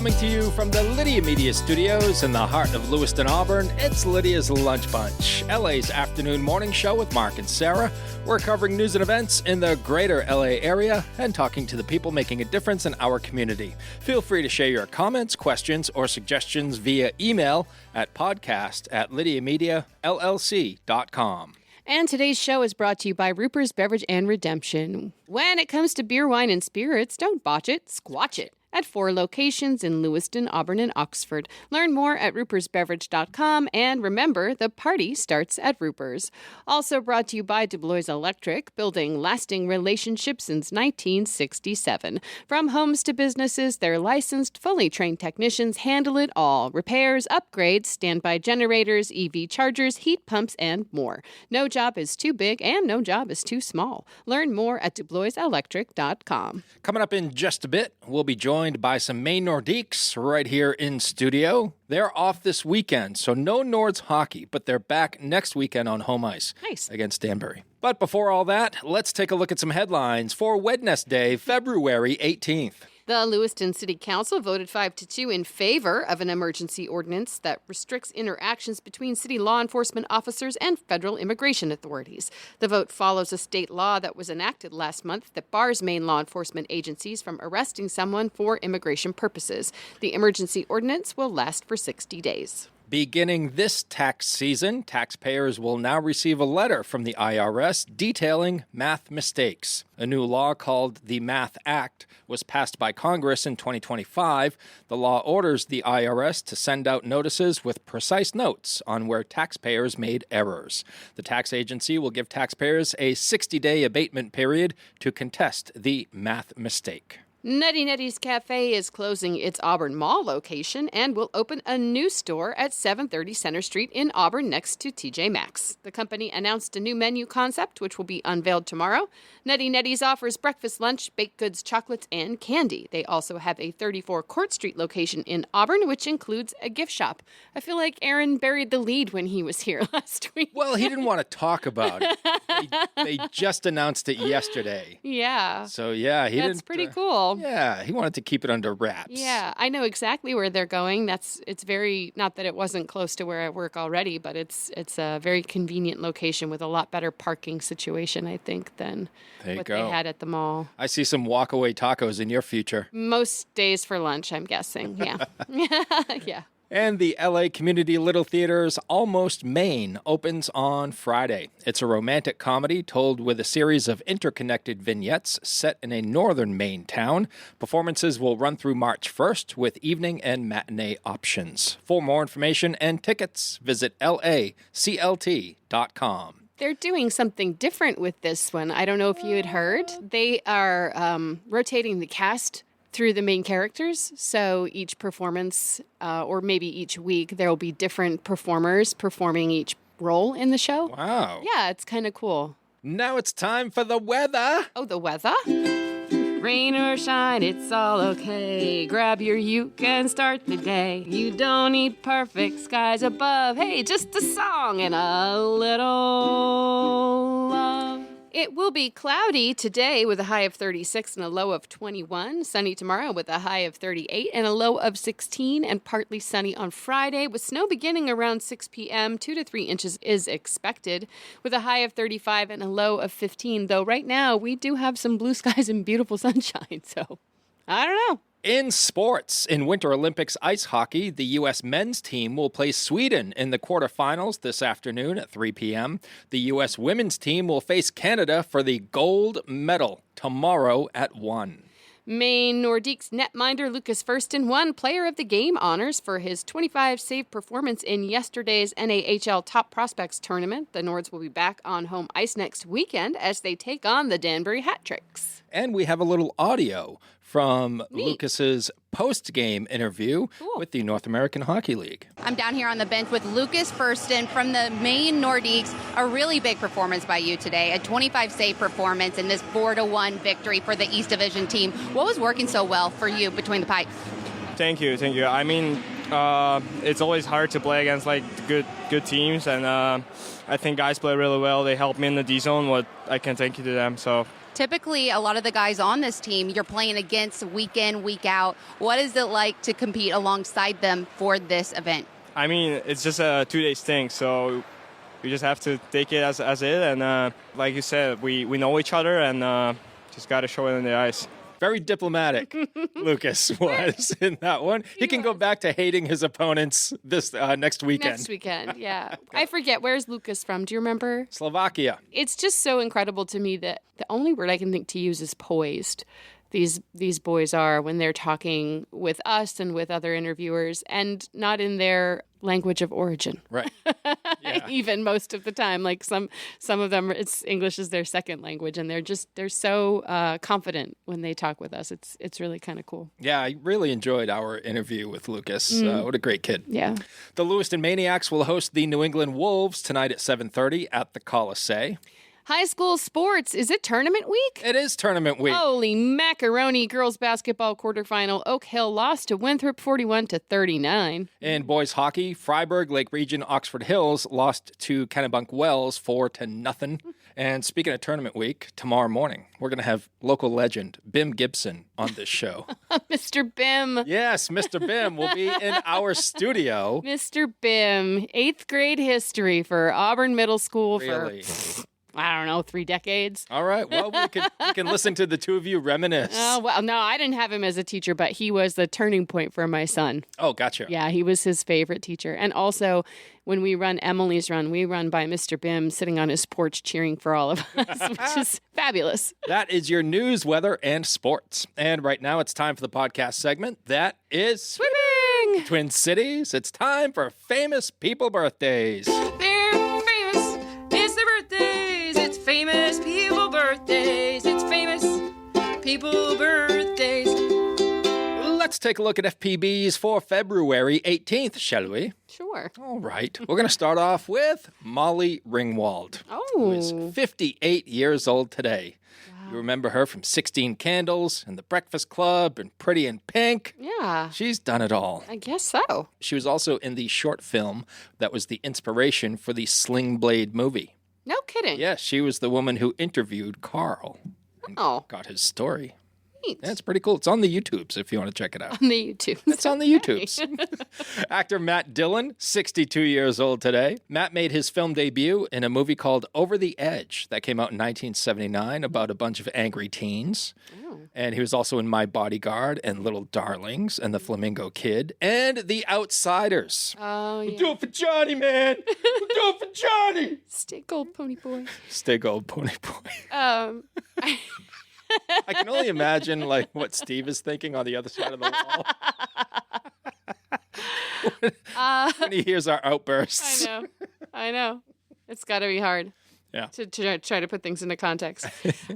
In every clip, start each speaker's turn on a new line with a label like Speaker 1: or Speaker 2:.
Speaker 1: Coming to you from the Lydia Media Studios in the heart of Lewiston, Auburn, it's Lydia's Lunch Bunch, LA's afternoon morning show with Mark and Sara. We're covering news and events in the greater LA area and talking to the people making a difference in our community. Feel free to share your comments, questions, or suggestions via email at podcast@lydiamediallc.com.
Speaker 2: And today's show is brought to you by Ruper's Beverage and Redemption. When it comes to beer, wine, and spirits, don't botch it, squatch it. At 4 locations in Lewiston, Auburn, and Oxford. Learn more at rupersbeverage.com, and remember, the party starts at Ruper's. Also brought to you by DuBois Electric, building lasting relationships since 1967. From homes to businesses, their licensed, fully trained technicians handle it all. Repairs, upgrades, standby generators, EV chargers, heat pumps, and more. No job is too big, and no job is too small. Learn more at DuBoisElectric.com.
Speaker 1: Coming up in just a bit, we'll be joined by some Maine Nordiques right here in studio. They're off this weekend, so no Nords hockey, but they're back next weekend on home ice against Danbury. But before all that, let's take a look at some headlines for Wednesday, February 18th.
Speaker 2: The Lewiston City Council voted 5-2 in favor of an emergency ordinance that restricts interactions between city law enforcement officers and federal immigration authorities. The vote follows a state law that was enacted last month that bars Maine law enforcement agencies from arresting someone for immigration purposes. The emergency ordinance will last for 60 days.
Speaker 1: Beginning this tax season, taxpayers will now receive a letter from the IRS detailing math mistakes. A new law called the Math Act was passed by Congress in 2025. The law orders the IRS to send out notices with precise notes on where taxpayers made errors. The tax agency will give taxpayers a 60-day abatement period to contest the math mistake.
Speaker 2: Nutty Nutty's Cafe is closing its Auburn Mall location and will open a new store at 730 Center Street in Auburn next to TJ Maxx. The company announced a new menu concept, which will be unveiled tomorrow. Nutty Nutty's offers breakfast, lunch, baked goods, chocolates, and candy. They also have a 34 Court Street location in Auburn, which includes a gift shop. I feel like Aaron buried the lead when he was here last week.
Speaker 1: Well, he didn't want to talk about it. They just announced it yesterday.
Speaker 2: Yeah.
Speaker 1: So, yeah, he didn't.
Speaker 2: That's pretty cool.
Speaker 1: Yeah, he wanted to keep it under wraps.
Speaker 2: Yeah, I know exactly where they're going. It's very, not that it wasn't close to where I work already, but it's a very convenient location with a lot better parking situation, I think, than what they had at the mall.
Speaker 1: I see some walkaway tacos in your future.
Speaker 2: Most days for lunch, I'm guessing. Yeah. Yeah.
Speaker 1: And the LA Community Little Theater's Almost Maine opens on Friday. It's a romantic comedy told with a series of interconnected vignettes set in a northern Maine town. Performances will run through March 1st with evening and matinee options. For more information and tickets, visit laclt.com.
Speaker 2: They're doing something different with this one. I don't know if you had heard. They are rotating the cast through the main characters. So each performance, or maybe each week, there will be different performers performing each role in the show.
Speaker 1: Wow.
Speaker 2: Yeah, it's kind of cool.
Speaker 1: Now it's time for the weather.
Speaker 2: Oh, the weather? Rain or shine, it's all okay. Grab your uke and start the day. You don't need perfect skies above. Hey, just a song and a little love. It will be cloudy today with a high of 36 and a low of 21. Sunny tomorrow with a high of 38 and a low of 16. And partly sunny on Friday with snow beginning around 6 p.m. 2 to 3 inches is expected with a high of 35 and a low of 15. Though right now we do have some blue skies and beautiful sunshine. So I don't know.
Speaker 1: In sports, in Winter Olympics ice hockey, the U.S. men's team will play Sweden in the quarterfinals this afternoon at 3 p.m. The U.S. women's team will face Canada for the gold medal tomorrow at 1.
Speaker 2: Maine Nordiques netminder Lucas Furston won Player of the Game honors for his 25-save performance in yesterday's NAHL Top Prospects tournament. The Nords will be back on home ice next weekend as they take on the Danbury Hat Tricks.
Speaker 1: And we have a little audio from Lucas's post-game interview with the North American Hockey League.
Speaker 3: I'm down here on the bench with Lucas Furston from the Maine Nordiques. A really big performance by you today, a 25-save performance in this 4-1 victory for the East Division team. What was working so well for you between the pipes?
Speaker 4: Thank you. I mean, it's always hard to play against like good teams, and I think guys play really well. They helped me in the D zone. What I can thank you to them. So
Speaker 3: Typically, a lot of the guys on this team you're playing against week in, week out. What is it like to compete alongside them for this event?
Speaker 4: I mean, it's just a 2-day thing, so we just have to take it as it. And like you said, we know each other and just got to show it in the ice.
Speaker 1: Very diplomatic, Lucas was in that one. He can go back to hating his opponents this next weekend.
Speaker 2: Next weekend, yeah. I forget. Where's Lucas from? Do you remember?
Speaker 1: Slovakia.
Speaker 2: It's just so incredible to me that the only word I can think to use is poised. These boys are when they're talking with us and with other interviewers, and not in their language of origin.
Speaker 1: Right. Yeah.
Speaker 2: Even most of the time, like some of them, it's English is their second language, and they're so confident when they talk with us. It's really kind of cool.
Speaker 1: Yeah, I really enjoyed our interview with Lucas. What a great kid.
Speaker 2: Yeah.
Speaker 1: The Lewiston Maniacs will host the New England Wolves tonight at 7:30 at the Coliseum.
Speaker 2: High school sports. Is it tournament week?
Speaker 1: It is tournament week.
Speaker 2: Holy macaroni. Girls basketball quarterfinal. Oak Hill lost to Winthrop 41-39.
Speaker 1: In boys hockey, Freiburg, Lake Region, Oxford Hills lost to Kennebunk Wells 4-0. And speaking of tournament week, tomorrow morning, we're going to have local legend Bim Gibson on this show.
Speaker 2: Mr. Bim.
Speaker 1: Yes, Mr. Bim will be in our studio.
Speaker 2: Mr. Bim. 8th grade history for Auburn Middle School
Speaker 1: Really?
Speaker 2: for, I don't know, 3 decades.
Speaker 1: All right. Well, we can listen to the two of you reminisce.
Speaker 2: Oh, well, no, I didn't have him as a teacher, but he was the turning point for my son.
Speaker 1: Oh, gotcha.
Speaker 2: Yeah, he was his favorite teacher. And also, when we run Emily's Run, we run by Mr. Bim sitting on his porch cheering for all of us, which is fabulous.
Speaker 1: That is your news, weather, and sports. And right now it's time for the podcast segment. That is
Speaker 2: Swimming!
Speaker 1: Twin Cities. It's time for famous people birthdays.
Speaker 2: They're famous. It's their birthdays. It's famous people birthdays. It's famous people birthdays.
Speaker 1: Let's take a look at FPBs for February 18th, shall we?
Speaker 2: Sure.
Speaker 1: All right. We're going to start off with Molly Ringwald, who is
Speaker 2: Oh.
Speaker 1: 58 years old today. Wow. You remember her from 16 Candles and The Breakfast Club and Pretty in Pink.
Speaker 2: Yeah.
Speaker 1: She's done it all.
Speaker 2: I guess so.
Speaker 1: She was also in the short film that was the inspiration for the Sling Blade movie.
Speaker 2: No kidding.
Speaker 1: Yes, she was the woman who interviewed Carl and
Speaker 2: Oh.
Speaker 1: got his story.
Speaker 2: Neat.
Speaker 1: Yeah, it's pretty cool. It's on the YouTubes if you want to check it out.
Speaker 2: On the YouTube.
Speaker 1: It's on the YouTubes. Actor Matt Dillon, 62 years old today. Matt made his film debut in a movie called Over the Edge that came out in 1979 about a bunch of angry teens.
Speaker 2: Oh.
Speaker 1: And he was also in My Bodyguard and Little Darlings and The Flamingo Kid and The Outsiders.
Speaker 2: Oh, yeah.
Speaker 1: Do it for Johnny, man. Do it for Johnny.
Speaker 2: Stay gold, pony boy.
Speaker 1: Stay gold, pony boy. I can only imagine like what Steve is thinking on the other side of the wall. When he hears our outbursts.
Speaker 2: I know. It's got to be hard.
Speaker 1: Yeah.
Speaker 2: To try to put things into context.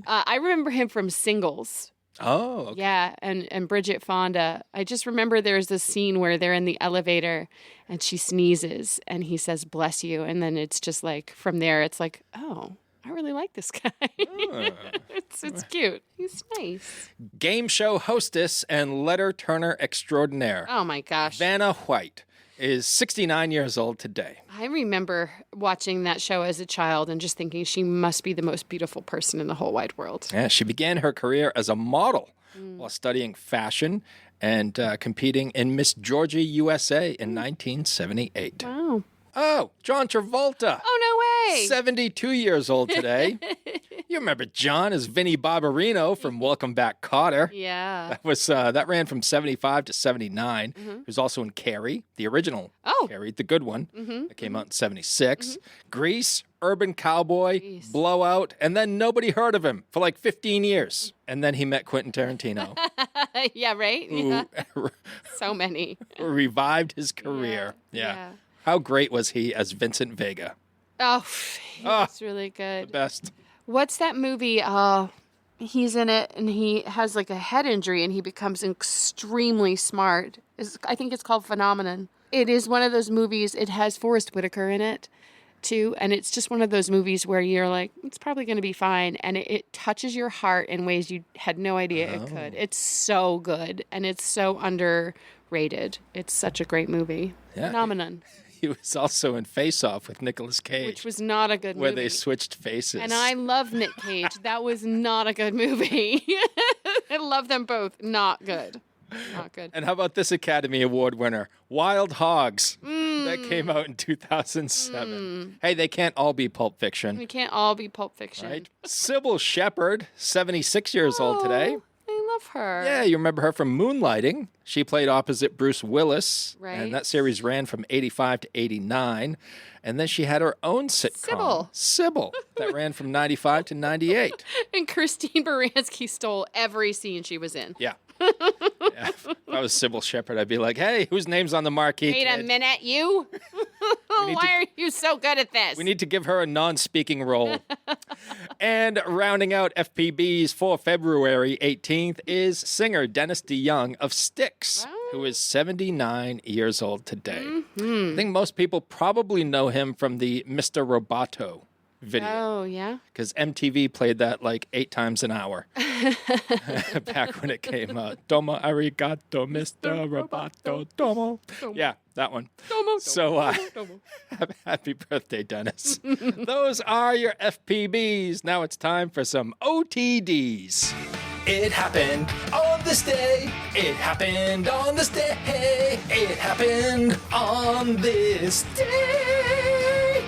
Speaker 2: I remember him from Singles.
Speaker 1: Oh, okay.
Speaker 2: Yeah, and Bridget Fonda. I just remember there's this scene where they're in the elevator and she sneezes and he says, "Bless you." And then it's just like, from there, it's like, oh, I really like this guy. It's cute. He's nice.
Speaker 1: Game show hostess and letter turner extraordinaire.
Speaker 2: Oh, my gosh.
Speaker 1: Vanna White is 69 years old today.
Speaker 2: I remember watching that show as a child and just thinking she must be the most beautiful person in the whole wide world.
Speaker 1: Yeah, she began her career as a model while studying fashion and competing in Miss Georgia USA in 1978.
Speaker 2: Wow.
Speaker 1: Oh, John Travolta.
Speaker 2: Oh, no way.
Speaker 1: 72 years old today. You remember John as Vinnie Barbarino from Welcome Back, Kotter.
Speaker 2: Yeah.
Speaker 1: That ran from 75 to 79. He was also in Carrie, the original Carrie, the good one. That came out in 76. Grease, Urban Cowboy, Blowout, and then nobody heard of him for like 15 years. And then he met Quentin Tarantino.
Speaker 2: Yeah, right?
Speaker 1: Who
Speaker 2: So many.
Speaker 1: revived his career. Yeah. How great was he as Vincent Vega?
Speaker 2: Oh, he's really good.
Speaker 1: Best.
Speaker 2: What's that movie? He's in it and he has like a head injury and he becomes extremely smart. I think it's called Phenomenon. It is one of those movies. It has Forrest Whitaker in it too. And it's just one of those movies where you're like, it's probably going to be fine. And it touches your heart in ways you had no idea it could. It's so good and it's so underrated. It's such a great movie.
Speaker 1: Yeah.
Speaker 2: Phenomenon.
Speaker 1: He was also in Face Off with Nicolas Cage.
Speaker 2: Which was not a good movie.
Speaker 1: Where they switched faces.
Speaker 2: And I love Nick Cage. That was not a good movie. I love them both. Not good. Not good.
Speaker 1: And how about this Academy Award winner, Wild Hogs, that came out in 2007. Hey, they can't all be Pulp Fiction.
Speaker 2: We can't all be Pulp Fiction.
Speaker 1: Right? Sybil Shepherd, 76 years old today.
Speaker 2: I love her.
Speaker 1: Yeah, you remember her from Moonlighting. She played opposite Bruce Willis.
Speaker 2: Right.
Speaker 1: And that series ran from 85 to 89. And then she had her own sitcom. Sybil. That ran from 95 to 98.
Speaker 2: And Christine Baranski stole every scene she was in.
Speaker 1: Yeah. Yeah. If I was Sybil Shepherd, I'd be like, hey, whose name's on the marquee?
Speaker 2: Wait a minute, you? Why are you so good at this?
Speaker 1: We need to give her a non-speaking role. And rounding out FPBs for February 18th is singer Dennis DeYoung of Styx, who is 79 years old today. I think most people probably know him from the Mr. Roboto video.
Speaker 2: Oh, yeah?
Speaker 1: Because MTV played that like 8 times an hour back when it came out. Domo arigato, Mr. Roboto, domo. Yeah, that one. So, happy birthday, Dennis. Those are your FPBs. Now it's time for some OTDs. It happened on this day. It happened on this day. It happened on this day.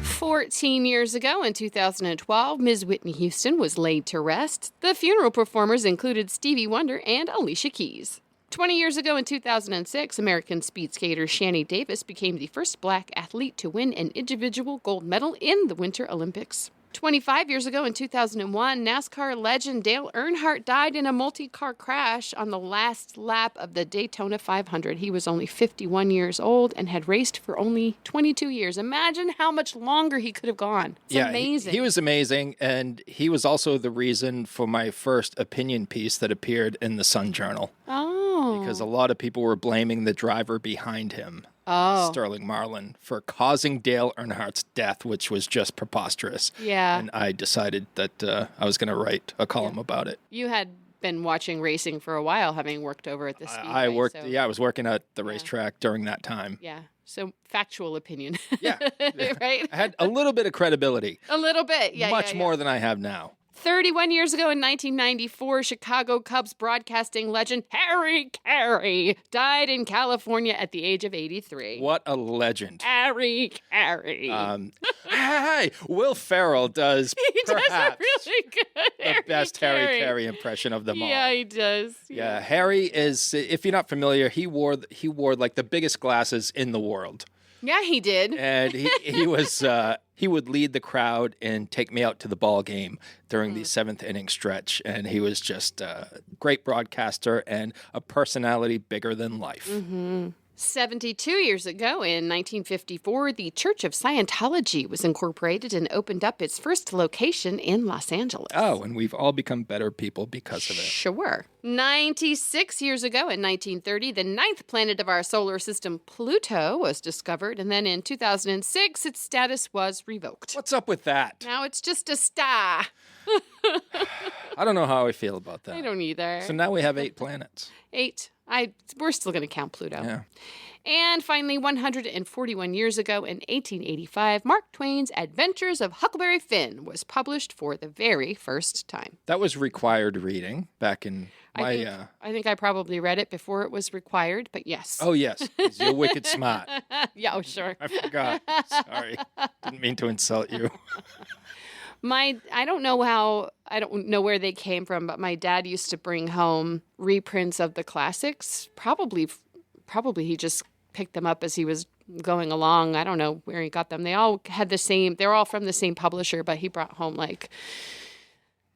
Speaker 2: 14 years ago, in 2012, Ms. Whitney Houston was laid to rest. The funeral performers included Stevie Wonder and Alicia Keys. 20 years ago, in 2006, American speed skater Shani Davis became the first black athlete to win an individual gold medal in the Winter Olympics. 25 years ago, in 2001, NASCAR legend Dale Earnhardt died in a multi-car crash on the last lap of the Daytona 500. He was only 51 years old and had raced for only 22 years. Imagine how much longer he could have gone. It's amazing.
Speaker 1: He was amazing, and he was also the reason for my first opinion piece that appeared in the Sun Journal.
Speaker 2: Oh.
Speaker 1: Because a lot of people were blaming the driver behind him. Sterling Marlin, for causing Dale Earnhardt's death, which was just preposterous.
Speaker 2: Yeah.
Speaker 1: And I decided that I was going to write a column about it.
Speaker 2: You had been watching racing for a while, having worked over at the Speedway.
Speaker 1: I was working at the racetrack during that time.
Speaker 2: Yeah. So factual opinion.
Speaker 1: Yeah.
Speaker 2: Right?
Speaker 1: I had a little bit of credibility.
Speaker 2: A little bit. Yeah.
Speaker 1: Much more than I have now.
Speaker 2: 31 years ago in 1994, Chicago Cubs broadcasting legend Harry Carey died in California at the age of 83.
Speaker 1: What a legend.
Speaker 2: Harry Carey.
Speaker 1: Hey, Will Ferrell does perhaps
Speaker 2: a really good
Speaker 1: the best Harry Carey impression of them all.
Speaker 2: Yeah, he does.
Speaker 1: Yeah, Harry is, if you're not familiar, he wore like the biggest glasses in the world.
Speaker 2: Yeah, he did.
Speaker 1: And he was he would lead the crowd and take me out to the ball game during the 7th inning stretch. And he was just a great broadcaster and a personality bigger than life.
Speaker 2: 72 years ago, in 1954, the Church of Scientology was incorporated and opened up its first location in Los Angeles.
Speaker 1: Oh, and we've all become better people because of it.
Speaker 2: Sure. 96 years ago, in 1930, the 9th planet of our solar system, Pluto, was discovered. And then in 2006, its status was revoked.
Speaker 1: What's up with that?
Speaker 2: Now it's just a star.
Speaker 1: I don't know how I feel about that.
Speaker 2: I don't either.
Speaker 1: So now we have 8 planets.
Speaker 2: 8. We're still going to count Pluto.
Speaker 1: Yeah.
Speaker 2: And finally, 141 years ago in 1885, Mark Twain's Adventures of Huckleberry Finn was published for the very first time.
Speaker 1: That was required reading back in my...
Speaker 2: I think I probably read it before it was required, but yes.
Speaker 1: Oh, yes. 'Cause you're wicked smart.
Speaker 2: Yeah, oh, sure.
Speaker 1: I forgot. Sorry. Didn't mean to insult you.
Speaker 2: I don't know where they came from, but my dad used to bring home reprints of the classics. Probably he just picked them up as he was going along. I don't know where he got them. They all had they're all from the same publisher, but he brought home like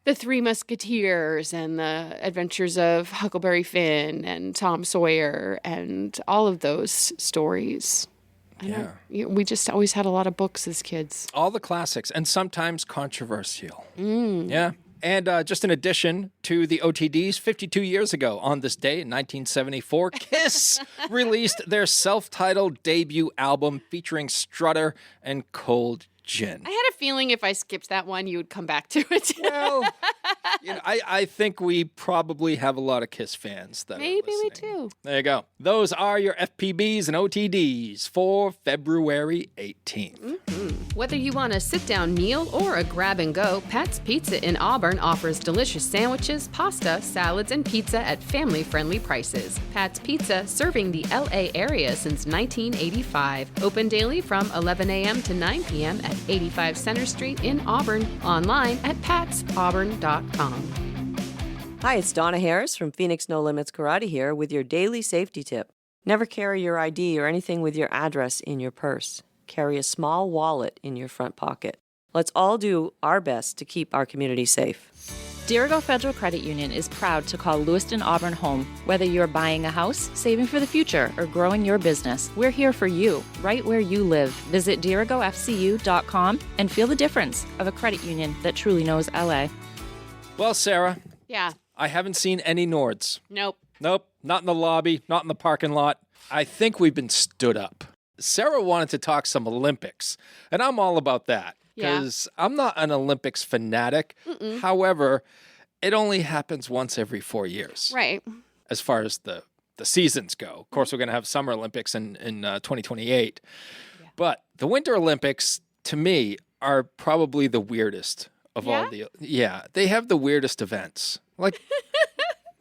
Speaker 2: The Three Musketeers and The Adventures of Huckleberry Finn and Tom Sawyer and all of those stories. We just always had a lot of books as kids.
Speaker 1: All the classics, and sometimes controversial. Yeah. And just in addition to the OTDs, 52 years ago on this day in 1974, Kiss released their self-titled debut album featuring Strutter and Cold Gin.
Speaker 2: I had a feeling if I skipped that one, you would come back to it.
Speaker 1: Well, I think we probably have a lot of Kiss fans that
Speaker 2: Maybe
Speaker 1: are
Speaker 2: we
Speaker 1: listening.
Speaker 2: do.
Speaker 1: There you go. Those are your FPBs and OTDs for February 18th.
Speaker 2: Whether you want a sit-down meal or a grab-and-go, Pat's Pizza in Auburn offers delicious sandwiches, pasta, salads, and pizza at family-friendly prices. Pat's Pizza, serving the LA area since 1985. Open daily from 11 a.m. to 9 p.m. at 85 Center Street in Auburn. Online at patsauburn.com.
Speaker 5: Hi, it's Donna Harris from Phoenix No Limits Karate here with your daily safety tip. Never carry your ID or anything with your address in your purse. Carry a small wallet in your front pocket. Let's all do our best to keep our community safe.
Speaker 6: Dirigo Federal Credit Union is proud to call Lewiston Auburn home. Whether you're buying a house, saving for the future, or growing your business, we're here for you, right where you live. Visit dirigofcu.com and feel the difference of a credit union that truly knows LA.
Speaker 1: Well, Sarah,
Speaker 2: Yeah.
Speaker 1: I haven't seen any Nords.
Speaker 2: Nope.
Speaker 1: Nope, not in the lobby, not in the parking lot. I think we've been stood up. Sarah wanted to talk some Olympics, and I'm all about that because I'm not an Olympics fanatic. However, it only happens once every 4 years.
Speaker 2: Right.
Speaker 1: As far as the seasons go. Of course, we're going to have Summer Olympics in 2028. Yeah. But the Winter Olympics, to me, are probably the weirdest of all the... Yeah, they have the weirdest events. Like...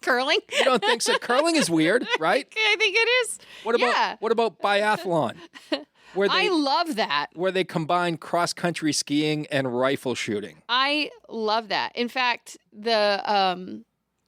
Speaker 2: Curling?
Speaker 1: You don't think so? Curling is weird, right?
Speaker 2: I think it is.
Speaker 1: What about biathlon?
Speaker 2: I love that.
Speaker 1: Where they combine cross-country skiing and rifle shooting.
Speaker 2: I love that. In fact, the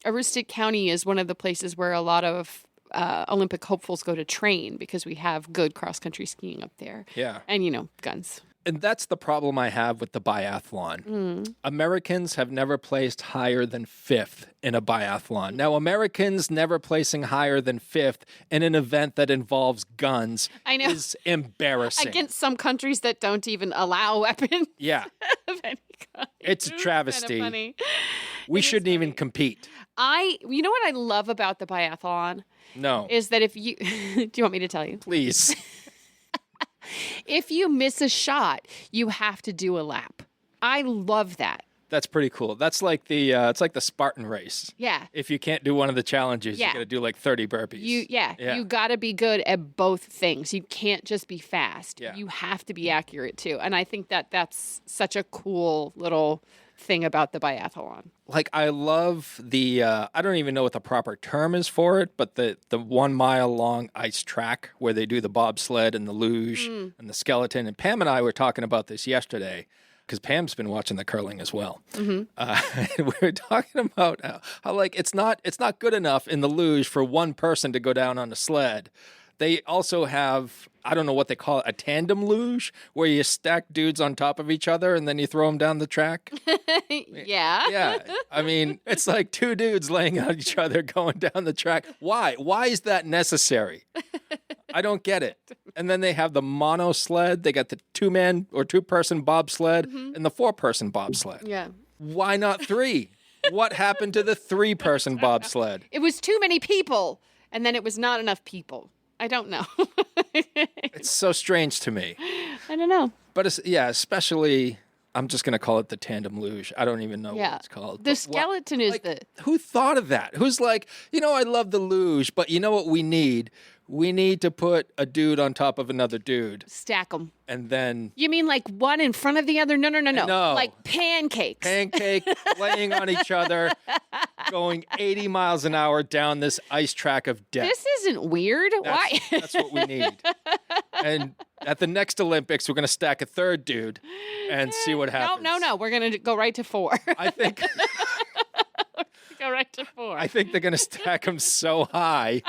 Speaker 2: Aroostook County is one of the places where a lot of Olympic hopefuls go to train because we have good cross-country skiing up there.
Speaker 1: Yeah.
Speaker 2: And, guns.
Speaker 1: And that's the problem I have with the biathlon. Americans have never placed higher than 5th in a biathlon. Now, Americans never placing higher than 5th in an event that involves guns is embarrassing.
Speaker 2: Against some countries that don't even allow weapons.
Speaker 1: Yeah.
Speaker 2: Of any kind.
Speaker 1: It's a travesty.
Speaker 2: Kind of funny.
Speaker 1: We shouldn't even compete.
Speaker 2: You know what I love about the biathlon?
Speaker 1: No.
Speaker 2: Is that if you... Do you want me to tell you?
Speaker 1: Please.
Speaker 2: If you miss a shot, you have to do a lap. I love that.
Speaker 1: That's pretty cool. That's like it's like the Spartan race.
Speaker 2: Yeah.
Speaker 1: If you can't do one of the challenges, you got to do like 30 burpees.
Speaker 2: You got to be good at both things. You can't just be fast.
Speaker 1: Yeah.
Speaker 2: You have to be accurate too. And I think that's such a cool little thing about the biathlon.
Speaker 1: Like, I love the, I don't even know what the proper term is for it, but the 1 mile long ice track where they do the bobsled and the luge and the skeleton. And Pam and I were talking about this yesterday because Pam's been watching the curling as well. And we were talking about how like, it's not good enough in the luge for one person to go down on a sled. They also have, I don't know what they call it, a tandem luge, where you stack dudes on top of each other and then you throw them down the track.
Speaker 2: Yeah.
Speaker 1: Yeah. I mean, it's like two dudes laying on each other going down the track. Why? Why is that necessary? I don't get it. And then they have the mono sled. They got the 2-man or 2-person bobsled and the 4-person bobsled.
Speaker 2: Yeah.
Speaker 1: Why not 3? What happened to the 3-person bobsled?
Speaker 2: It was too many people, and then it was not enough people. I don't know.
Speaker 1: It's so strange to me.
Speaker 2: I don't know.
Speaker 1: But especially, I'm just going to call it the tandem luge. I don't even know what it's called.
Speaker 2: The skeleton is
Speaker 1: Who thought of that? Who's like, I love the luge, but you know what we need? We need to put a dude on top of another dude.
Speaker 2: Stack them.
Speaker 1: And then...
Speaker 2: You mean like one in front of the other? No.
Speaker 1: No.
Speaker 2: Like pancakes.
Speaker 1: Laying on each other, going 80 miles an hour down this ice track of death.
Speaker 2: This isn't weird. Why?
Speaker 1: That's what we need. And at the next Olympics, we're going to stack a third dude and see what happens.
Speaker 2: No. We're going to go right to 4.
Speaker 1: I think...
Speaker 2: Go right to 4.
Speaker 1: I think they're going to stack them so high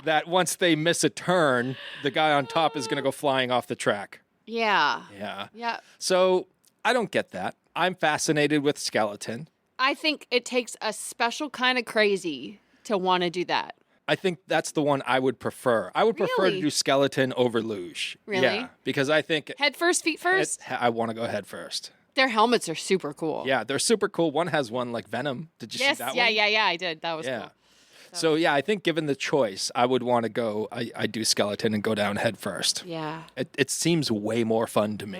Speaker 1: that once they miss a turn, the guy on top is going to go flying off the track.
Speaker 2: Yeah.
Speaker 1: Yeah. So I don't get that. I'm fascinated with skeleton.
Speaker 2: I think it takes a special kind of crazy to want to do that.
Speaker 1: I think that's the one I would prefer. I would prefer to do skeleton over luge.
Speaker 2: Really?
Speaker 1: Yeah, because I think...
Speaker 2: Head first, feet first?
Speaker 1: I want to go head first.
Speaker 2: Their helmets are super cool.
Speaker 1: Yeah, they're super cool. One has one like Venom. Did you see that one?
Speaker 2: Yeah, I did. That was cool.
Speaker 1: So, I think given the choice, I would want to go, I do skeleton and go down head first.
Speaker 2: Yeah.
Speaker 1: It seems way more fun to me.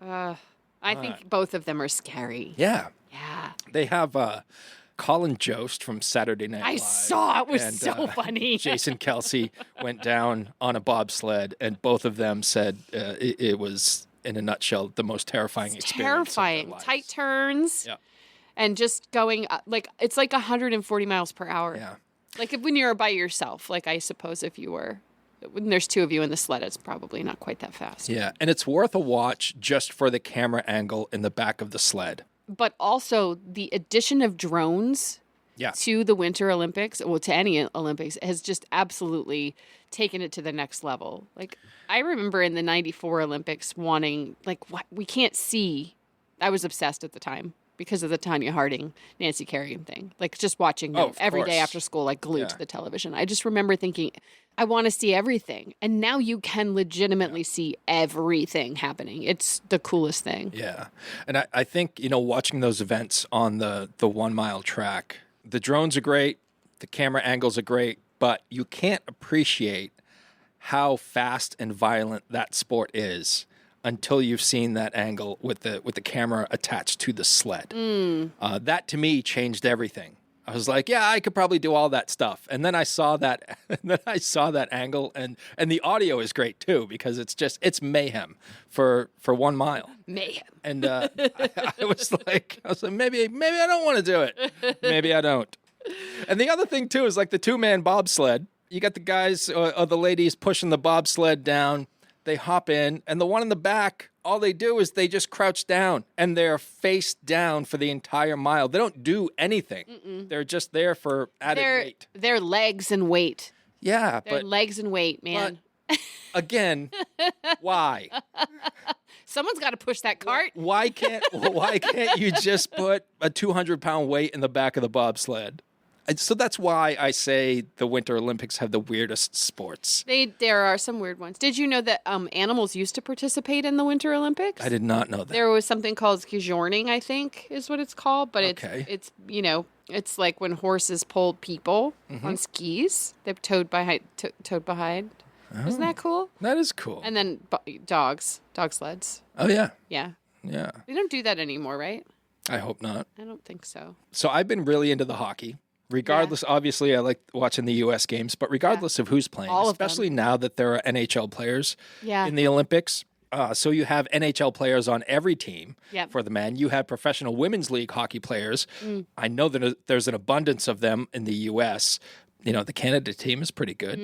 Speaker 2: I think both of them are scary.
Speaker 1: Yeah.
Speaker 2: Yeah.
Speaker 1: They have Colin Jost from Saturday Night Live.
Speaker 2: I saw it was
Speaker 1: and,
Speaker 2: so funny.
Speaker 1: Jason Kelsey went down on a bobsled, and both of them said it was, in a nutshell, the most terrifying experience.
Speaker 2: Terrifying.
Speaker 1: Of their lives.
Speaker 2: Tight turns.
Speaker 1: Yeah.
Speaker 2: And just going, it's like 140 miles per hour.
Speaker 1: Yeah.
Speaker 2: Like when you're by yourself, like I suppose if you were, when there's two of you in the sled, it's probably not quite that fast.
Speaker 1: Yeah, and it's worth a watch just for the camera angle in the back of the sled.
Speaker 2: But also the addition of drones to the Winter Olympics, well, to any Olympics, has just absolutely taken it to the next level. Like, I remember in the 94 Olympics wanting, like, what we can't see. I was obsessed at the time because of the Tanya Harding, Nancy Kerrigan thing. Like, just watching them every day after school, like, glued to the television. I just remember thinking, I want to see everything. And now you can legitimately see everything happening. It's the coolest thing.
Speaker 1: Yeah. And I think, watching those events on the 1 mile track, the drones are great, the camera angles are great, but you can't appreciate how fast and violent that sport is until you've seen that angle with the camera attached to the sled. That to me changed everything. I was like, yeah, I could probably do all that stuff. And then I saw that angle, and the audio is great too, because it's mayhem for 1 mile.
Speaker 2: Mayhem.
Speaker 1: And I was like, maybe I don't want to do it. Maybe I don't. And the other thing too is like the 2-man bobsled. You got the guys or the ladies pushing the bobsled down. They hop in, and the one in the back, all they do is they just crouch down, and they're face down for the entire mile. They don't do anything. They're just there for added weight.
Speaker 2: Their legs and weight.
Speaker 1: Yeah,
Speaker 2: Their legs and weight, man.
Speaker 1: But again, why?
Speaker 2: Someone's got to push that cart.
Speaker 1: Why can't you just put a 200-pound weight in the back of the bobsled? And so that's why I say the Winter Olympics have the weirdest sports.
Speaker 2: There are some weird ones. Did you know that animals used to participate in the Winter Olympics?
Speaker 1: I did not know that.
Speaker 2: There was something called skijorning, I think, is what it's called. But it's it's like when horses pulled people on skis. They're towed behind. Isn't that cool?
Speaker 1: That is cool.
Speaker 2: And then dog sleds.
Speaker 1: Oh yeah.
Speaker 2: Yeah.
Speaker 1: Yeah.
Speaker 2: We don't do that anymore, right?
Speaker 1: I hope not.
Speaker 2: I don't think so.
Speaker 1: So I've been really into the hockey. Regardless, obviously, I like watching the U.S. games, but regardless of who's playing, especially now that there are NHL players in the Olympics. So you have NHL players on every team for the men. You have professional women's league hockey players. I know that there's an abundance of them in the U.S. The Canada team is pretty good.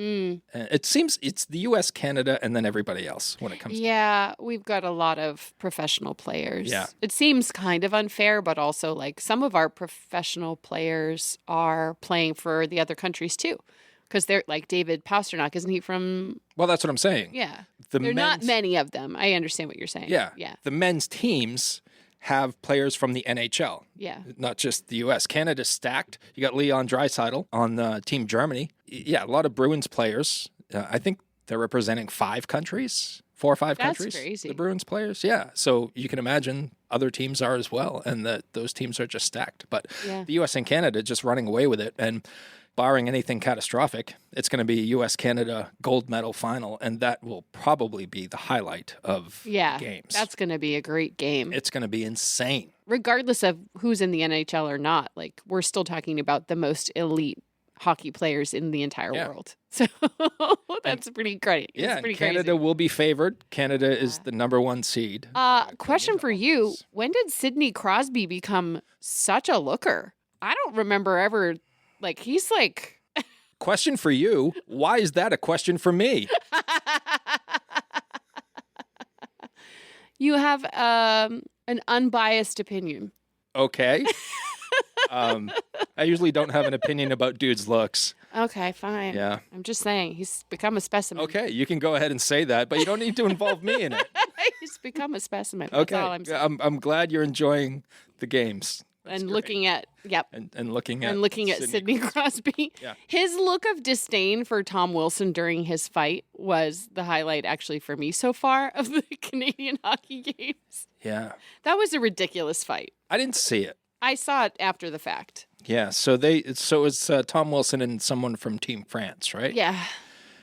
Speaker 1: It seems it's the U.S., Canada, and then everybody else when it comes to
Speaker 2: Yeah, we've got a lot of professional players.
Speaker 1: Yeah.
Speaker 2: It seems kind of unfair, but also like some of our professional players are playing for the other countries too. Because they're like David Pasternak, isn't he from...
Speaker 1: Well, that's what I'm saying.
Speaker 2: Yeah. There are not many of them. I understand what you're saying.
Speaker 1: Yeah.
Speaker 2: Yeah.
Speaker 1: The men's teams have players from the NHL.
Speaker 2: Yeah.
Speaker 1: Not just the U.S. Canada's stacked. You got Leon Draisaitl on Team Germany. Yeah, a lot of Bruins players. I think they're representing 5 countries, 4 or 5 countries.
Speaker 2: That's crazy.
Speaker 1: The Bruins players, yeah. So you can imagine other teams are as well, and that those teams are just stacked. But the U.S. and Canada just running away with it, and barring anything catastrophic, it's going to be a U.S.-Canada gold medal final, and that will probably be the highlight of the games.
Speaker 2: That's going to be a great game.
Speaker 1: It's going to be insane.
Speaker 2: Regardless of who's in the NHL or not, like we're still talking about the most elite hockey players in the entire world. So that's pretty great.
Speaker 1: Yeah,
Speaker 2: pretty
Speaker 1: Canada will be favored. Canada is the number 1 seed.
Speaker 2: Question for you. When did Sidney Crosby become such a looker? I don't remember ever... Like, he's like...
Speaker 1: Question for you. Why is that a question for me?
Speaker 2: You have an unbiased opinion.
Speaker 1: Okay. I usually don't have an opinion about dudes' looks.
Speaker 2: Okay, fine.
Speaker 1: Yeah.
Speaker 2: I'm just saying, he's become a specimen.
Speaker 1: Okay, you can go ahead and say that, but you don't need to involve me in it.
Speaker 2: He's become a specimen.
Speaker 1: Okay.
Speaker 2: That's all I'm saying.
Speaker 1: I'm glad you're enjoying the games. That's great.
Speaker 2: Looking at
Speaker 1: and looking at
Speaker 2: Sidney Crosby.
Speaker 1: Yeah.
Speaker 2: His look of disdain for Tom Wilson during his fight was the highlight actually for me so far of the Canadian hockey games.
Speaker 1: Yeah.
Speaker 2: That was a ridiculous fight.
Speaker 1: I didn't see it.
Speaker 2: I saw it after the fact.
Speaker 1: Yeah, so it's Tom Wilson and someone from Team France, right?
Speaker 2: Yeah.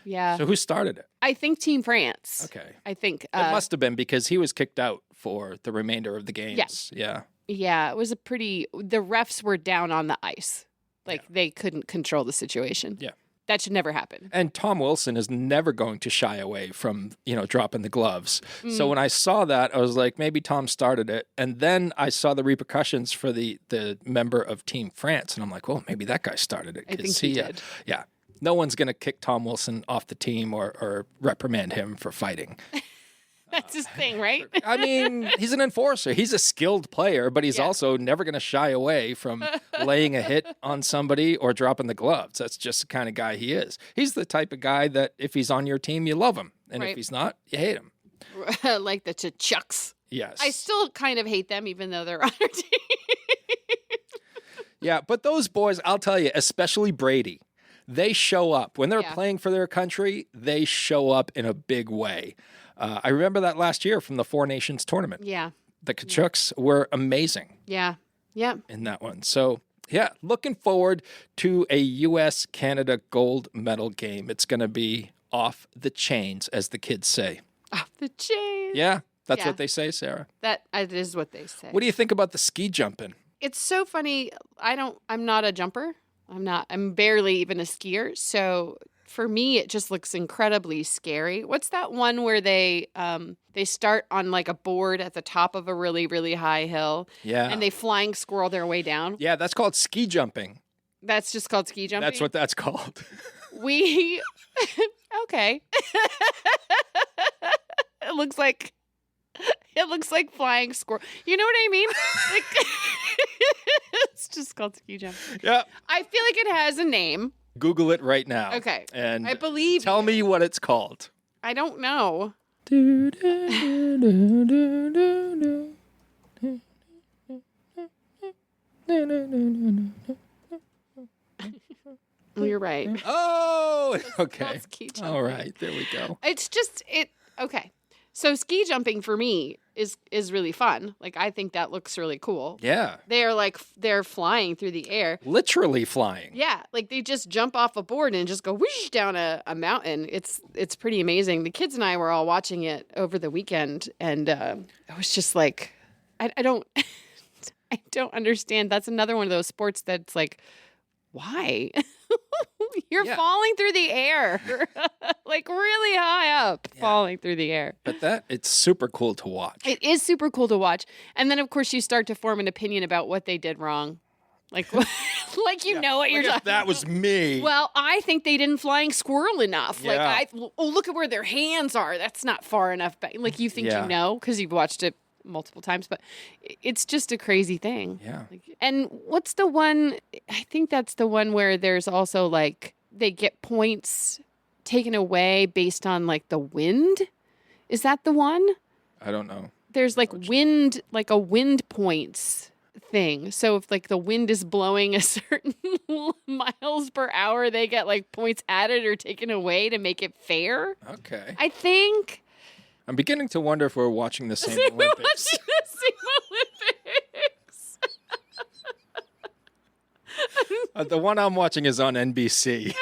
Speaker 2: Yeah.
Speaker 1: So who started it?
Speaker 2: I think Team France.
Speaker 1: Okay.
Speaker 2: I think
Speaker 1: It must have been because he was kicked out for the remainder of the games.
Speaker 2: Yeah.
Speaker 1: Yeah.
Speaker 2: Yeah, it was the refs were down on the ice. Like, they couldn't control the situation.
Speaker 1: Yeah.
Speaker 2: That should never happen.
Speaker 1: And Tom Wilson is never going to shy away from, dropping the gloves. So when I saw that, I was like, maybe Tom started it. And then I saw the repercussions for the member of Team France. And I'm like, well, maybe that guy started it.
Speaker 2: I think he did.
Speaker 1: Yeah. No one's going to kick Tom Wilson off the team or reprimand him for fighting.
Speaker 2: That's his thing, right?
Speaker 1: I mean, he's an enforcer. He's a skilled player, but he's also never going to shy away from laying a hit on somebody or dropping the gloves. That's just the kind of guy he is. He's the type of guy that if he's on your team, you love him. And if he's not, you hate him.
Speaker 2: Like the Chucks.
Speaker 1: Yes.
Speaker 2: I still kind of hate them, even though they're on our team.
Speaker 1: Yeah, but those boys, I'll tell you, especially Brady, they show up. When they're playing for their country, they show up in a big way. I remember that last year from the Four Nations tournament.
Speaker 2: Yeah.
Speaker 1: The Kachuks were amazing.
Speaker 2: Yeah. Yeah.
Speaker 1: In that one. So, yeah, looking forward to a U.S.-Canada gold medal game. It's going to be off the chains, as the kids say.
Speaker 2: Off the chains.
Speaker 1: Yeah, that's what they say, Sarah.
Speaker 2: That is what they say.
Speaker 1: What do you think about the ski jumping?
Speaker 2: It's so funny. I'm not a jumper. I'm barely even a skier. So for me, it just looks incredibly scary. What's that one where they start on like a board at the top of a really, really high hill?
Speaker 1: Yeah.
Speaker 2: And they flying squirrel their way down?
Speaker 1: Yeah, that's called ski jumping.
Speaker 2: That's just called ski jumping?
Speaker 1: That's what that's called.
Speaker 2: Okay. It looks like flying squirrel. You know what I mean? Like, it's just called ski jumping.
Speaker 1: Yeah.
Speaker 2: I feel like it has a name.
Speaker 1: Google it right now.
Speaker 2: Okay.
Speaker 1: And
Speaker 2: I believe
Speaker 1: tell me what it's called.
Speaker 2: I don't know. Well, you're right.
Speaker 1: Oh, okay.
Speaker 2: Ski jumping.
Speaker 1: All right, there we go.
Speaker 2: It's just okay. So ski jumping for me is really fun. Like, I think that looks really cool.
Speaker 1: Yeah.
Speaker 2: They're flying through the air.
Speaker 1: Literally flying.
Speaker 2: Yeah, like they just jump off a board and just go whoosh down a mountain. It's pretty amazing. The kids and I were all watching it over the weekend, and I was just like, I don't I don't understand. That's another one of those sports that's like, why? You're falling through the air, like really high up, falling through the air.
Speaker 1: But it's super cool to watch.
Speaker 2: It is super cool to watch. And then, of course, you start to form an opinion about what they did wrong. Like, know what you're talking about.
Speaker 1: That was me.
Speaker 2: Well, I think they didn't flying squirrel enough.
Speaker 1: Yeah.
Speaker 2: Look at where their hands are. That's not far enough back. Like, you think you know because you've watched it multiple times, but it's just a crazy thing.
Speaker 1: Yeah.
Speaker 2: And what's the one? I think that's the one where there's also like they get points taken away based on like the wind. Is that the one?
Speaker 1: I don't know.
Speaker 2: There's like wind, like a wind points thing. So if like the wind is blowing a certain miles per hour, they get like points added or taken away to make it fair.
Speaker 1: Okay.
Speaker 2: I think.
Speaker 1: I'm beginning to wonder if we're watching the same Olympics.
Speaker 2: We're watching the same Olympics.
Speaker 1: The one I'm watching is on NBC.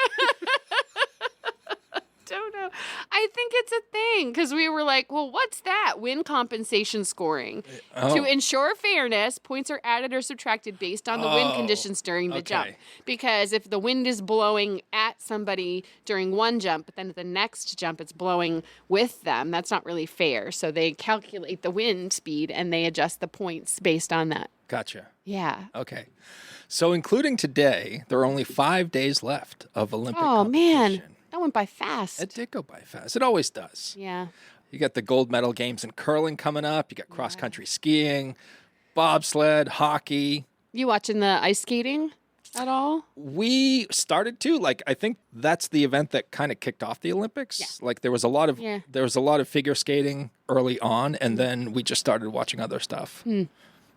Speaker 2: Don't know. I think it's a thing because we were like, well, what's that? Wind compensation scoring. To ensure fairness, points are added or subtracted based on the wind conditions during the jump. Because if the wind is blowing at somebody during one jump, but then at the next jump it's blowing with them, that's not really fair. So they calculate the wind speed and they adjust the points based on that.
Speaker 1: Gotcha.
Speaker 2: Yeah.
Speaker 1: Okay. So including today, there are only 5 days left of Olympic
Speaker 2: Oh, man.
Speaker 1: competition.
Speaker 2: That went by fast.
Speaker 1: It did go by fast. It always does.
Speaker 2: Yeah.
Speaker 1: You got the gold medal games in curling coming up. You got cross-country skiing, bobsled, hockey.
Speaker 2: You watching the ice skating at all?
Speaker 1: We started to. Like, I think that's the event that kind of kicked off the Olympics. Yeah. Like, there was a lot of figure skating early on, and then we just started watching other stuff.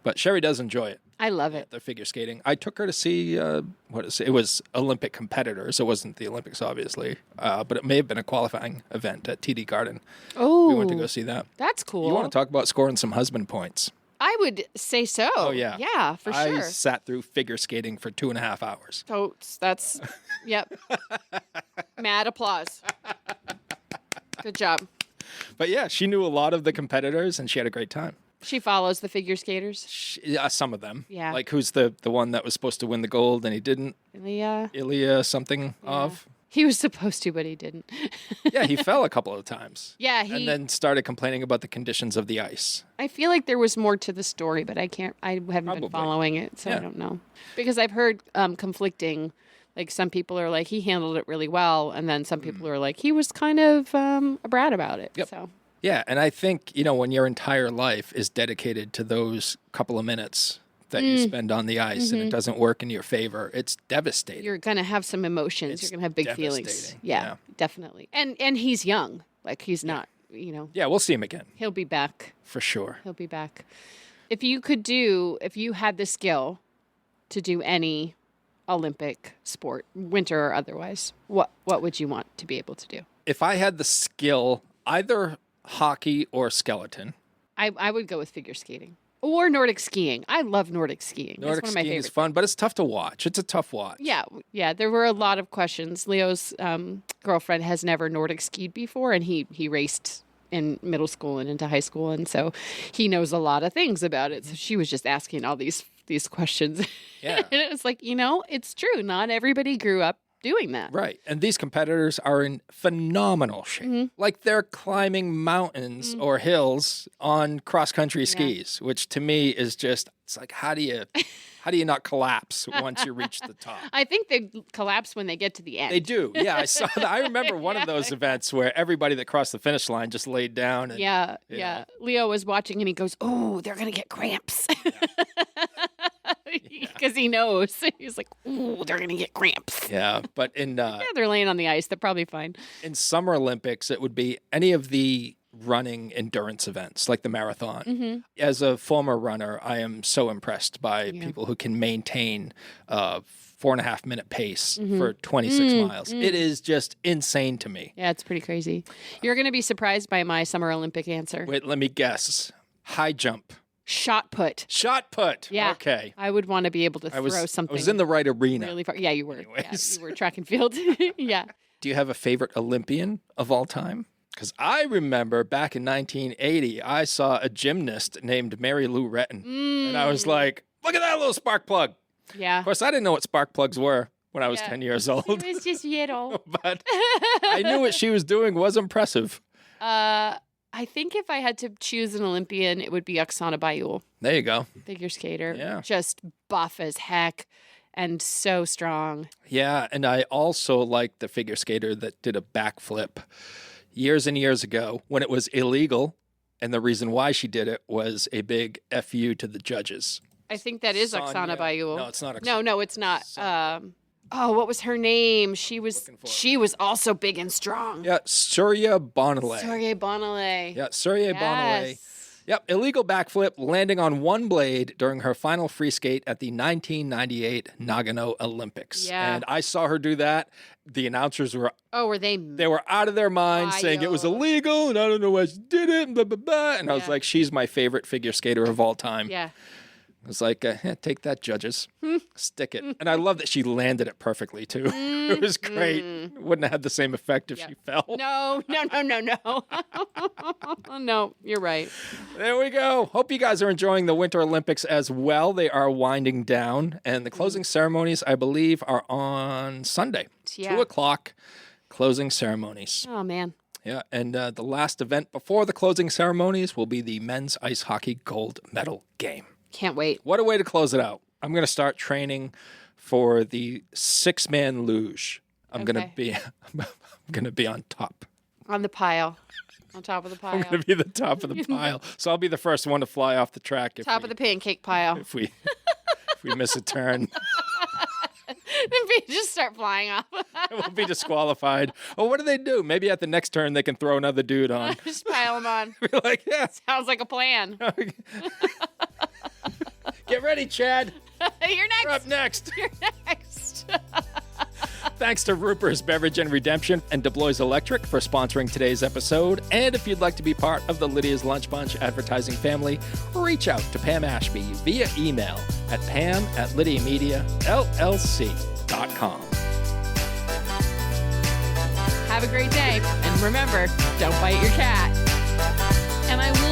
Speaker 1: But Sherry does enjoy it.
Speaker 2: I love it.
Speaker 1: The figure skating. I took her to see, it was Olympic competitors. It wasn't the Olympics, obviously. But it may have been a qualifying event at TD Garden.
Speaker 2: Oh.
Speaker 1: We went to go see that.
Speaker 2: That's cool.
Speaker 1: You want to talk about scoring some husband points?
Speaker 2: I would say so.
Speaker 1: Oh, yeah.
Speaker 2: Yeah, for sure.
Speaker 1: I sat through figure skating for 2.5 hours.
Speaker 2: Totes. That's, yep. Mad applause. Good job.
Speaker 1: But yeah, she knew a lot of the competitors and she had a great time.
Speaker 2: She follows the figure skaters.
Speaker 1: Some of them.
Speaker 2: Yeah.
Speaker 1: Like who's the one that was supposed to win the gold and he didn't? Ilya something of.
Speaker 2: He was supposed to, but he didn't.
Speaker 1: Yeah, he fell a couple of times.
Speaker 2: Yeah,
Speaker 1: and then started complaining about the conditions of the ice.
Speaker 2: I feel like there was more to the story, but I haven't been following it, so I don't know. Because I've heard conflicting, like some people are like, he handled it really well, and then some people are like, he was kind of a brat about it.
Speaker 1: Yep.
Speaker 2: So.
Speaker 1: Yeah, and I think, when your entire life is dedicated to those couple of minutes that you spend on the ice and it doesn't work in your favor, it's devastating.
Speaker 2: You're going to have some emotions. You're going to have big feelings. Yeah, definitely. And he's young. Like, he's not,
Speaker 1: Yeah, we'll see him again.
Speaker 2: He'll be back.
Speaker 1: For sure.
Speaker 2: He'll be back. If you had the skill to do any Olympic sport, winter or otherwise, what would you want to be able to do?
Speaker 1: If I had the skill, either hockey or skeleton.
Speaker 2: I would go with figure skating. Or Nordic skiing. I love Nordic skiing.
Speaker 1: Nordic
Speaker 2: That's one of my
Speaker 1: skiing
Speaker 2: favorites.
Speaker 1: is fun, but it's tough to watch. It's a tough watch.
Speaker 2: Yeah. There were a lot of questions. Leo's girlfriend has never Nordic skied before, and he raced in middle school and into high school, and so he knows a lot of things about it. So she was just asking all these questions.
Speaker 1: Yeah.
Speaker 2: And it was like, it's true. Not everybody grew up doing that.
Speaker 1: Right. And these competitors are in phenomenal shape. Like they're climbing mountains or hills on cross-country skis, which to me is just, it's like, how do you not collapse once you reach the top?
Speaker 2: I think they collapse when they get to the end.
Speaker 1: They do. Yeah, I saw that. I remember one of those events where everybody that crossed the finish line just laid down. And,
Speaker 2: yeah. Leo was watching and he goes, "Oh, they're going to get cramps." Because he knows. He's like, "Oh, they're going to get cramps."
Speaker 1: Yeah, but
Speaker 2: they're laying on the ice. They're probably fine.
Speaker 1: In Summer Olympics, it would be any of the running endurance events like the marathon. As a former runner, I am so impressed by people who can maintain 4.5 minute pace for 26 miles. It is just insane to me.
Speaker 2: Yeah, it's pretty crazy. You're going to be surprised by my Summer Olympic answer.
Speaker 1: Wait, let me guess. High jump.
Speaker 2: Shot put.
Speaker 1: Shot put.
Speaker 2: Yeah.
Speaker 1: Okay.
Speaker 2: I would want to be able to throw something.
Speaker 1: I was in the right arena.
Speaker 2: Really far. Yeah, you were.
Speaker 1: Anyways.
Speaker 2: Yeah, you were track and field. Yeah.
Speaker 1: Do you have a favorite Olympian of all time? Because I remember back in 1980, I saw a gymnast named Mary Lou Retton. And I was like, look at that little spark plug.
Speaker 2: Yeah.
Speaker 1: Of course, I didn't know what spark plugs were when I was 10 years old.
Speaker 2: It was just little.
Speaker 1: But I knew what she was doing was impressive.
Speaker 2: I think if I had to choose an Olympian, it would be Oksana Bayul.
Speaker 1: There you go.
Speaker 2: Figure skater.
Speaker 1: Yeah.
Speaker 2: Just buff as heck and so strong.
Speaker 1: Yeah, and I also liked the figure skater that did a backflip years and years ago when it was illegal, and the reason why she did it was a big FU to the judges.
Speaker 2: I think that is Oksana Bayul.
Speaker 1: No, it's not Oksana.
Speaker 2: No, it's not. What was her name? She was also big and strong.
Speaker 1: Yeah, Surya Bonale.
Speaker 2: Yeah,
Speaker 1: Surya Bonale. Yep, illegal backflip, landing on one blade during her final free skate at the 1998 Nagano Olympics.
Speaker 2: Yeah.
Speaker 1: And I saw her do that. The announcers were...
Speaker 2: Oh, were they...
Speaker 1: They were out of their minds saying it was illegal and I don't know why she did it and blah, blah, blah. And I was like, she's my favorite figure skater of all time.
Speaker 2: Yeah.
Speaker 1: I was like, take that, judges. Stick it. And I love that she landed it perfectly, too. It was great. Wouldn't have had the same effect if she fell.
Speaker 2: No. No, you're right.
Speaker 1: There we go. Hope you guys are enjoying the Winter Olympics as well. They are winding down. And the closing ceremonies, I believe, are on Sunday. 2:00, closing ceremonies.
Speaker 2: Oh, man.
Speaker 1: Yeah, and the last event before the closing ceremonies will be the men's ice hockey gold medal game.
Speaker 2: Can't wait.
Speaker 1: What a way to close it out. I'm going to start training for the 6-man luge. I'm going to be on top.
Speaker 2: On the pile. On top of the pile.
Speaker 1: I'm going to be the top of the pile. So I'll be the first one to fly off the track.
Speaker 2: Top of the pancake pile.
Speaker 1: If we miss a turn.
Speaker 2: Then we just start flying off.
Speaker 1: We'll be disqualified. Oh, what do they do? Maybe at the next turn they can throw another dude on.
Speaker 2: Just pile them on.
Speaker 1: Be like, yeah.
Speaker 2: Sounds like a plan.
Speaker 1: Get ready, Chad.
Speaker 2: You're next.
Speaker 1: You're up next.
Speaker 2: You're next.
Speaker 1: Thanks to Ruper's Beverage and Redemption and DeBlois Electric for sponsoring today's episode. And if you'd like to be part of the Lydia's Lunch Bunch advertising family, reach out to Pam Ashby via email at pam@lydiamediallc.com.
Speaker 2: Have a great day. And remember, don't bite your cat. And I will